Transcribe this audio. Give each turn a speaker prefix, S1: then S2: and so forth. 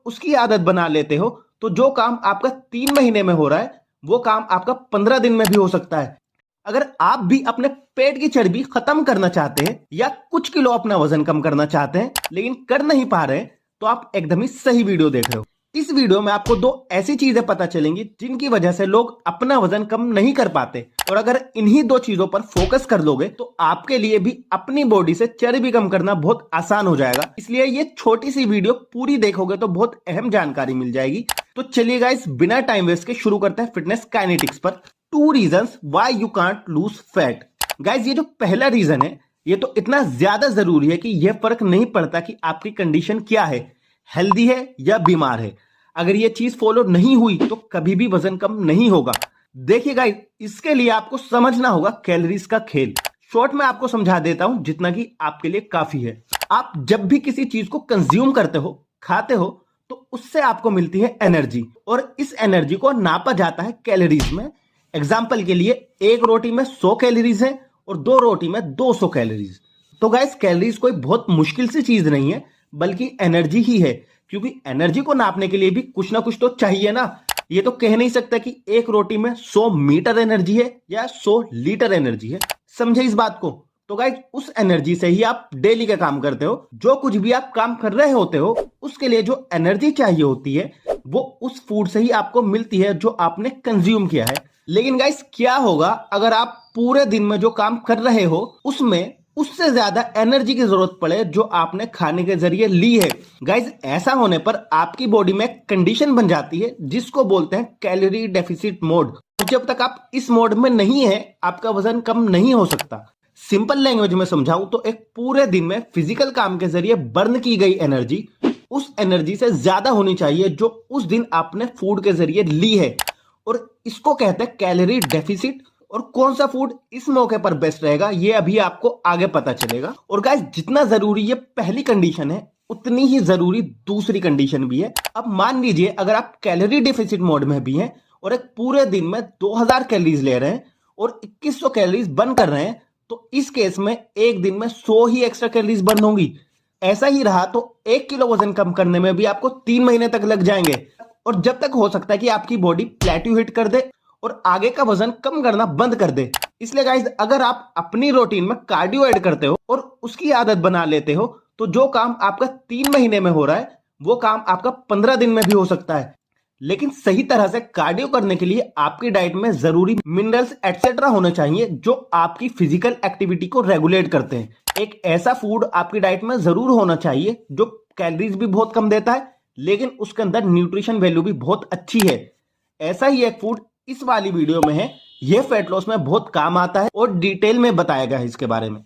S1: उसकी आदत बना लेते हो तो जो काम आपका 3 महीने में हो रहा है वो काम आपका 15 दिन में भी हो सकता है। अगर आप भी अपने पेट की चर्बी खत्म करना चाहते हैं या कुछ किलो अपना वजन कम करना चाहते हैं लेकिन कर नहीं पा रहे हैं तो आप एकदम ही सही वीडियो देख रहे हो। इस वीडियो में आपको दो ऐसी चीजें पता चलेंगी जिनकी वजह से लोग अपना वजन कम नहीं कर पाते, और अगर इन्हीं दो चीजों पर फोकस कर लोगे तो आपके लिए भी अपनी बॉडी से चर्बी कम करना बहुत आसान हो जाएगा। इसलिए ये छोटी सी वीडियो पूरी देखोगे तो बहुत अहम जानकारी मिल जाएगी। तो चलिए गाइस, बिना टाइम वेस्ट के शुरू करते हैं फिटनेस काइनेटिक्स पर। 2 reasons why you can't loose fat. Guys, ये जो पहला रीजन है ये तो इतना ज्यादा जरूरी है कि यह फर्क नहीं पड़ता कि आपकी कंडीशन क्या है, हेल्दी है या बीमार है। अगर ये चीज फॉलो नहीं हुई तो कभी भी वजन कम नहीं होगा। देखिए गाइस, इसके लिए आपको समझना होगा कैलोरीज का खेल। शॉर्ट में आपको समझा देता हूं जितना कि आपके लिए काफी है। आप जब भी किसी चीज को कंज्यूम करते हो, खाते हो, तो उससे आपको मिलती है एनर्जी, और इस एनर्जी को नापा जाता है कैलोरीज में। एग्जाम्पल के लिए एक रोटी में 100 कैलोरीज है और 2 रोटी में 200 कैलोरीज। तो गाइस, कैलोरीज कोई बहुत मुश्किल सी चीज नहीं है बल्कि एनर्जी ही है, क्योंकि एनर्जी को नापने के लिए भी कुछ ना कुछ तो चाहिए ना। ये तो कह नहीं सकता कि एक रोटी में 100 मीटर एनर्जी है या 100 लीटर एनर्जी है। समझे इस बात को? तो गाइस, उस एनर्जी से ही आप डेली का काम करते हो। जो कुछ भी आप काम कर रहे होते हो उसके लिए जो एनर्जी चाहिए होती है वो उस फूड से ही आपको मिलती है जो आपने कंज्यूम किया है। लेकिन गाइस, क्या होगा अगर आप पूरे दिन में जो काम कर रहे हो उसमें उससे ज्यादा एनर्जी की जरूरत पड़े जो आपने खाने के जरिए ली है? गाइस, ऐसा होने पर आपकी बॉडी में कंडीशन बन जाती है जिसको बोलते हैं कैलोरी डेफिसिट मोड। और जब तक आप इस मोड में नहीं है आपका वजन कम नहीं हो सकता। सिंपल लैंग्वेज में समझाऊं तो एक पूरे दिन में फिजिकल काम के जरिए बर्न की गई एनर्जी उस एनर्जी से ज्यादा होनी चाहिए जो उस दिन आपने फूड के जरिए ली है, और इसको कहते हैं कैलोरी डेफिसिट। और कौन सा फूड इस मौके पर बेस्ट रहेगा ये अभी आपको आगे पता चलेगा। और गाइस, जितना जरूरी ये पहली कंडीशन है उतनी ही जरूरी दूसरी कंडीशन भी है। अब मान लीजिए अगर आप कैलोरी डेफिसिट मोड में भी हैं और एक पूरे दिन में 2000 कैलोरीज ले रहे हैं और 2100 कैलोरीज बर्न कर रहे हैं, तो इस केस में एक दिन में 100 ही एक्स्ट्रा कैलोरीज बर्न होंगी। ऐसा ही रहा तो 1 किलो वजन कम करने में भी आपको 3 महीने तक लग जाएंगे, और जब तक हो सकता है कि आपकी बॉडी प्लेट्यू हिट कर दे और आगे का वजन कम करना बंद कर दे। इसलिए गाइस, अगर आप अपनी रूटीन में कार्डियो ऐड करते हो और उसकी आदत बना लेते हो तो जो काम आपका 3 महीने में हो रहा है वो काम आपका 15 दिन में भी हो सकता है। लेकिन सही तरह से कार्डियो करने के लिए आपकी डाइट में जरूरी मिनरल्स एटसेट्रा होने चाहिए जो आपकी फिजिकल एक्टिविटी को रेगुलेट करते हैं। एक ऐसा फूड आपकी डाइट में जरूर होना चाहिए जो कैलोरीज भी बहुत कम देता है लेकिन उसके अंदर न्यूट्रिशन वैल्यू भी बहुत अच्छी है। ऐसा ही एक फूड इस वाली वीडियो में है। यह फैट लॉस में बहुत काम आता है और डिटेल में बताया गया है इसके बारे में।